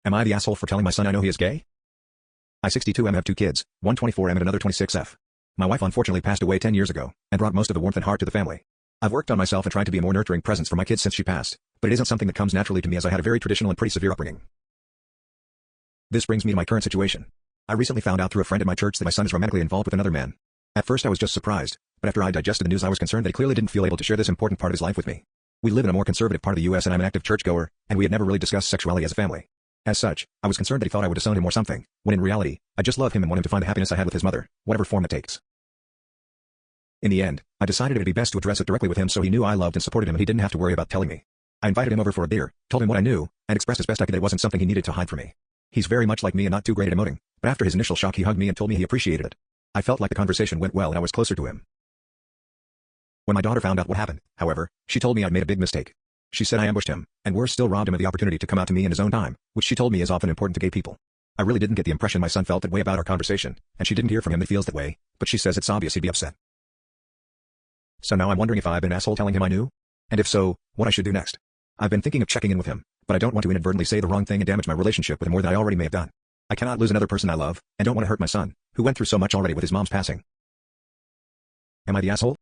Am I the asshole for telling my son I know he is gay? I 62M have 2 kids, one 24M and another 26F. My wife unfortunately passed away 10 years ago, and brought most of the warmth and heart to the family. I've worked on myself and tried to be a more nurturing presence for my kids since she passed, but it isn't something that comes naturally to me as I had a very traditional and pretty severe upbringing. This brings me to my current situation. I recently found out through a friend at my church that my son is romantically involved with another man. At first I was just surprised, but after I digested the news I was concerned that he clearly didn't feel able to share this important part of his life with me. We live in a more conservative part of the US and I'm an active churchgoer, and we had never really discussed sexuality as a family. As such, I was concerned that he thought I would disown him or something, when in reality, I just love him and want him to find the happiness I had with his mother, whatever form it takes. In the end, I decided it'd be best to address it directly with him so he knew I loved and supported him and he didn't have to worry about telling me. I invited him over for a beer, told him what I knew, and expressed as best I could that it wasn't something he needed to hide from me. He's very much like me and not too great at emoting, but after his initial shock he hugged me and told me he appreciated it. I felt like the conversation went well and I was closer to him. When my daughter found out what happened, however, she told me I'd made a big mistake. She said I ambushed him, and worse still robbed him of the opportunity to come out to me in his own time, which she told me is often important to gay people. I really didn't get the impression my son felt that way about our conversation, and she didn't hear from him that he feels that way, but she says it's obvious he'd be upset. So now I'm wondering if I've been an asshole telling him I knew? And if so, what I should do next. I've been thinking of checking in with him, but I don't want to inadvertently say the wrong thing and damage my relationship with him more than I already may have done. I cannot lose another person I love, and don't want to hurt my son, who went through so much already with his mom's passing. Am I the asshole?